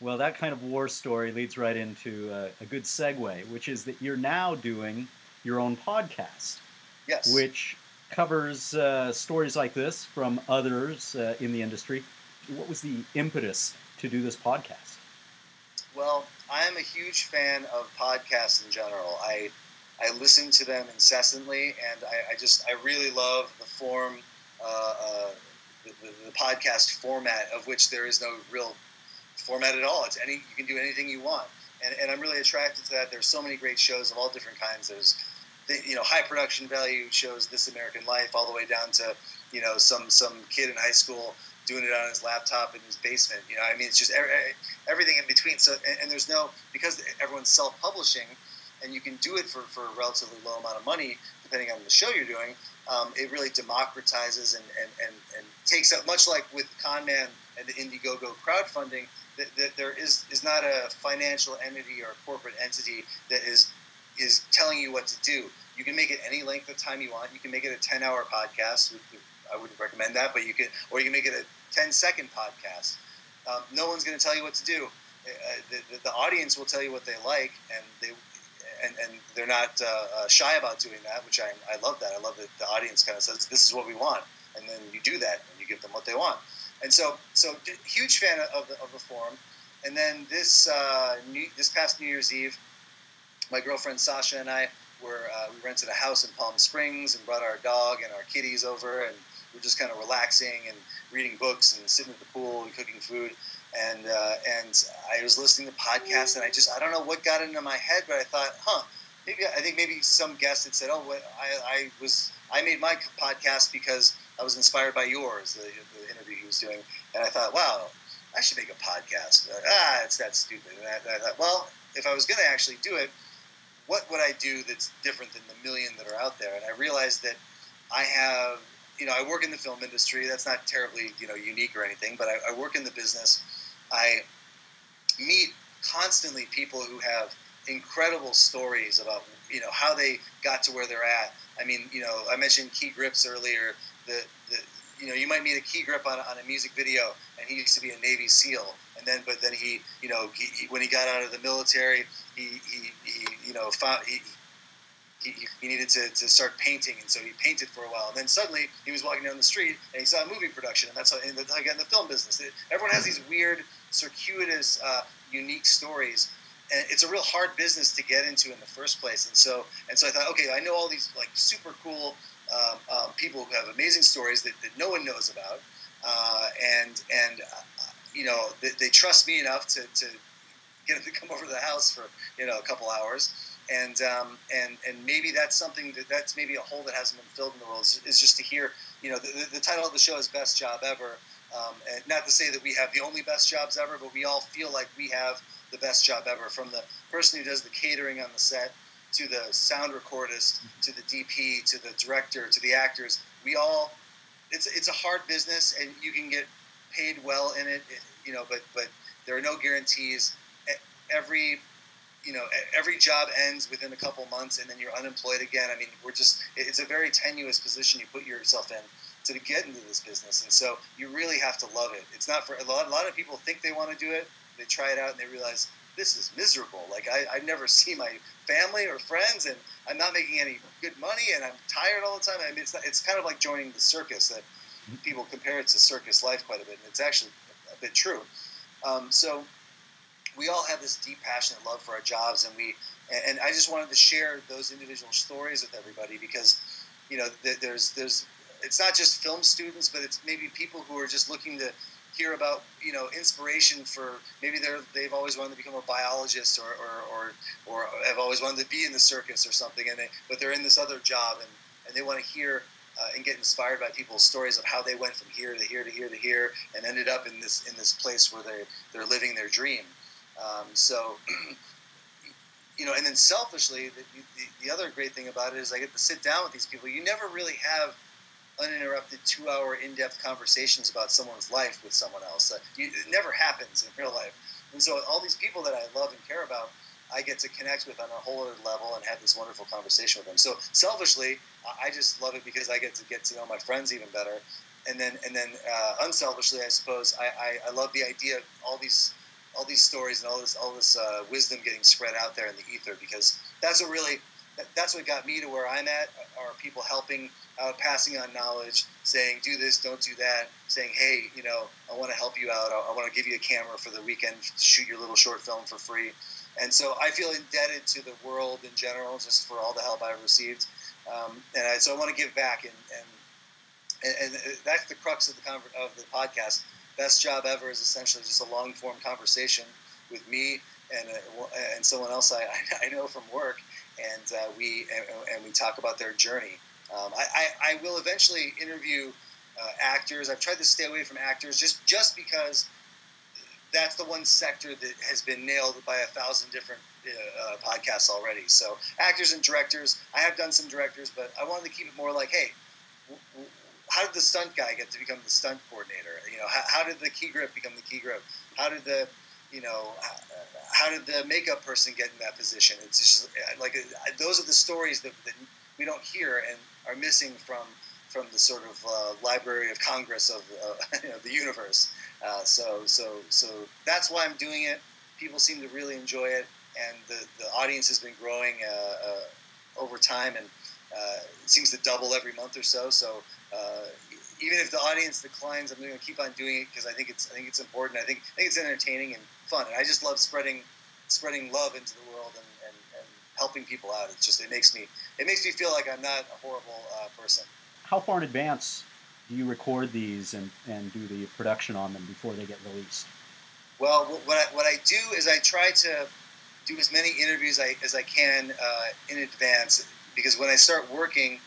Well, that kind of war story leads right into a good segue, which is that you're now doing your own podcast, Yes. which covers stories like this from others in the industry. What was the impetus to do this podcast? Well, I am a huge fan of podcasts in general. I listen to them incessantly, and I really love the form, uh, uh, the podcast format of which there is no real format at all. It's any you can do anything you want, and I'm really attracted to that. There's so many great shows of all different kinds. There's high production value shows, This American Life, all the way down to some kid in high school doing it on his laptop in his basement. I mean, it's just everything in between. So and there's no because everyone's self-publishing, and you can do it for a relatively low amount of money depending on the show you're doing. It really democratizes and takes up, much like with Conman and the Indiegogo crowdfunding, that there is not a financial entity or a corporate entity that is telling you what to do. You can make it any length of time you want. You can make it a 10-hour podcast. I wouldn't recommend that, but you can make it a 10-second podcast. No one's going to tell you what to do. The audience will tell you what they like, and they're not shy about doing that, which I love that. I love that the audience kind of says, this is what we want, and then you do that, and you give them what they want. And so huge fan of the forum. And then this past New Year's Eve, my girlfriend Sasha and I we rented a house in Palm Springs and brought our dog and our kitties over, and we're just kind of relaxing and reading books and sitting at the pool and cooking food. And I was listening to podcasts, and I don't know what got into my head, but I thought, maybe some guest had said, I made my podcast because I was inspired by yours, the interview he was doing, and I thought, wow, I should make a podcast. It's that stupid. And I thought, well, if I was going to actually do it, what would I do that's different than the million that are out there? And I realized that I have, I work in the film industry. That's not terribly, unique or anything, but I work in the business. I meet constantly people who have incredible stories about, how they got to where they're at. I mean, I mentioned Key Grips earlier. You might meet a Key Grip on a music video, and he used to be a Navy SEAL, but then he when he got out of the military, he needed to start painting, and so he painted for a while. And then suddenly he was walking down the street and he saw a movie production, and that's how I got in the film business. Everyone has these weird, circuitous, unique stories, and it's a real hard business to get into in the first place. And so I thought, okay, I know all these like super cool people who have amazing stories that no one knows about, they trust me enough to get them to come over to the house for a couple hours. And maybe that's something that's maybe a hole that hasn't been filled in the world is just to hear, the title of the show is Best Job Ever. And not to say that we have the only best jobs ever, but we all feel like we have the best job ever, from the person who does the catering on the set to the sound recordist to the DP to the director to the actors. It's a hard business, and you can get paid well in it, but there are no guarantees. Every job ends within a couple months, and then you're unemployed again. I mean, it's a very tenuous position you put yourself in to get into this business. And so you really have to love it. It's not for a lot of people think they want to do it. They try it out and they realize this is miserable. Like I never see my family or friends, and I'm not making any good money, and I'm tired all the time. I mean, it's kind of like joining the circus. That people compare it to circus life quite a bit, and it's actually a bit true. So we all have this deep, passionate love for our jobs, and I just wanted to share those individual stories with everybody, because there's it's not just film students, but it's maybe people who are just looking to hear about inspiration for, maybe they've always wanted to become a biologist or have always wanted to be in the circus or something, but they're in this other job, and they want to hear and get inspired by people's stories of how they went from here to here to here to here and ended up in this place where they're living their dream. And then selfishly, the other great thing about it is I get to sit down with these people. You never really have uninterrupted 2-hour in-depth conversations about someone's life with someone else. It never happens in real life. And so all these people that I love and care about, I get to connect with on a whole other level and have this wonderful conversation with them. So selfishly, I just love it because I get to know my friends even better. And then unselfishly, I suppose, I love the idea of all these all these stories and all this wisdom getting spread out there in the ether, because that's what got me to where I'm at. Are people helping out, passing on knowledge, saying do this, don't do that, saying hey, I want to help you out. I want to give you a camera for the weekend to shoot your little short film for free. And so I feel indebted to the world in general just for all the help I've received. So I want to give back, and that's the crux of the podcast. Best job ever is essentially just a long form conversation with me and someone else I know from work, and we talk about their journey. I will eventually interview actors. I've tried to stay away from actors just because that's the one sector that has been nailed by 1,000 different podcasts already. So actors and directors, I have done some directors, but I wanted to keep it more like, hey, how did the stunt guy get to become the stunt coordinator? How did the key grip become the key grip? How did the makeup person get in that position? It's just like those are the stories that we don't hear and are missing from the sort of Library of Congress of the universe. So that's why I'm doing it. People seem to really enjoy it, and the audience has been growing over time, and it seems to double every month or so. So even if the audience declines, I'm going to keep on doing it because I think it's important. I think it's entertaining and fun, and I just love spreading love into the world and helping people out. It makes me feel like I'm not a horrible person. How far in advance do you record these and do the production on them before they get released? Well, what I do is I try to do as many interviews as I can in advance, because when I start working,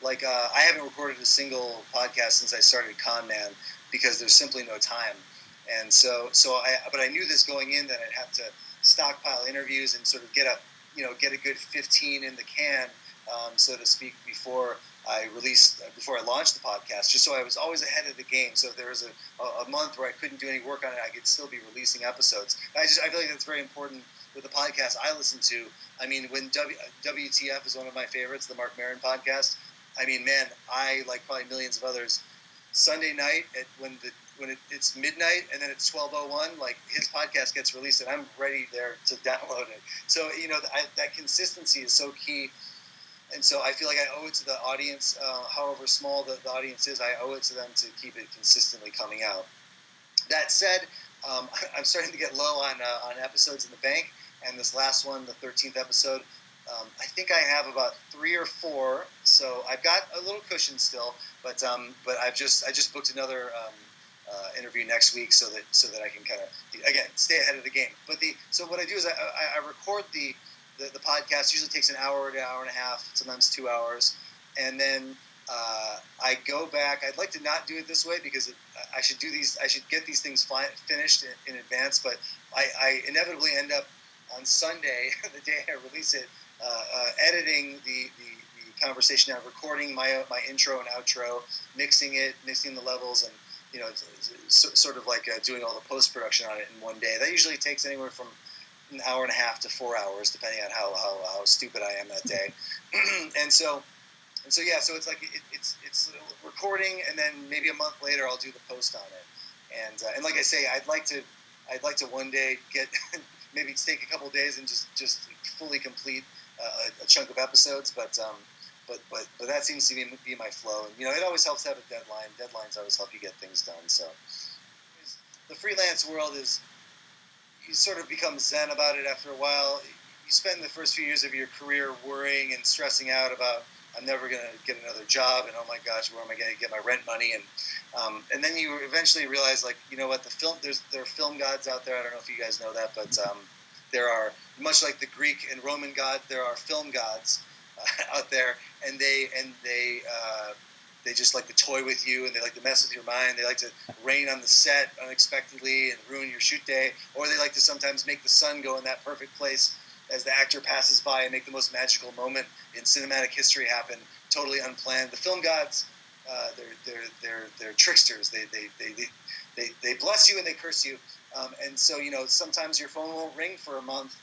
like I haven't recorded a single podcast since I started Con Man because there's simply no time. And but I knew this going in, that I'd have to stockpile interviews and sort of get a good 15 in the can, so to speak, before I launched the podcast, just so I was always ahead of the game. So if there was a month where I couldn't do any work on it, I could still be releasing episodes. I feel like that's very important with the podcast I listen to. I mean, when WTF is one of my favorites, the Mark Maron podcast. I mean, man, I, like probably millions of others, Sunday night when it's midnight and then it's 12:01, like his podcast gets released and I'm ready there to download it. So that consistency is so key. And so I feel like I owe it to the audience, however small the audience is, I owe it to them to keep it consistently coming out. That said, I'm starting to get low on episodes in the bank, and this last one, the 13th episode, I think I have about 3 or 4, so I've got a little cushion still, but I just booked another interview next week so that I can kind of, again, stay ahead of the game. So what I do is I record the podcast. Usually takes an hour to hour and a half, sometimes 2 hours, and then I go back. I'd like to not do it this way because I should get these things finished in advance, but I inevitably end up on Sunday, the day I release it, editing the conversation out, recording my intro and outro, mixing the levels, and sort of like doing all the post production on it in one day. That usually takes anywhere from an hour and a half to 4 hours, depending on how stupid I am that day. So it's like it's recording, and then maybe a month later I'll do the post on it. And like I say, I'd like to one day get maybe take a couple of days and just fully complete a chunk of episodes, but that seems to be my flow. And it always helps to have a deadline. Deadlines always help you get things done. So the freelance world is, you sort of become zen about it after a while. You spend the first few years of your career worrying and stressing out about, I'm never going to get another job, and oh my gosh, where am I going to get my rent money? And then you eventually realize, like, you know what, there are film gods out there. I don't know if you guys know that, but there are, much like the Greek and Roman gods, there are film gods out there, and they just like to toy with you, and they like to mess with your mind. They like to rain on the set unexpectedly and ruin your shoot day, or they like to sometimes make the sun go in that perfect place as the actor passes by and make the most magical moment in cinematic history happen, totally unplanned. The film gods, they're tricksters. They bless you and they curse you, and so sometimes your phone won't ring for a month,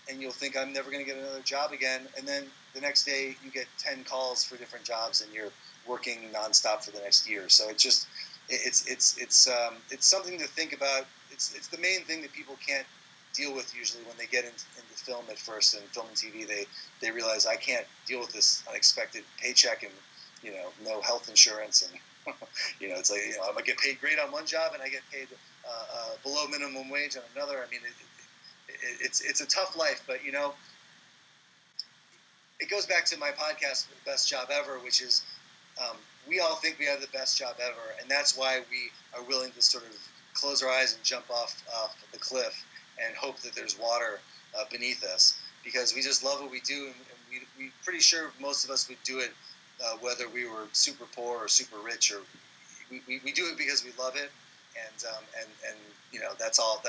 and you'll think, I'm never going to get another job again, and then the next day you get 10 calls for different jobs, and you're working nonstop for the next year. So it's something to think about. it's the main thing that people can't deal with usually when they get into film at first, and film and TV. They realize, I can't deal with this unexpected paycheck and no health insurance, and it's like, I get paid great on one job and I get paid below minimum wage on another. I mean, it's a tough life, but it goes back to my podcast, Best Job Ever, which is we all think we have the best job ever, and that's why we are willing to sort of close our eyes and jump off the cliff and hope that there's water beneath us, because we just love what we do, and we're pretty sure most of us would do it whether we were super poor or super rich, or we do it because we love it, and that's all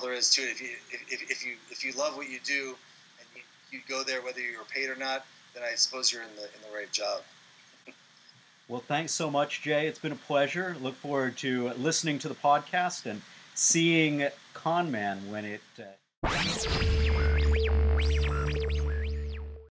there is to it. If you love what you do and you go there whether you're paid or not, then I suppose you're in the right job. Well, thanks so much, Jay. It's been a pleasure. Look forward to listening to the podcast and seeing Con Man when it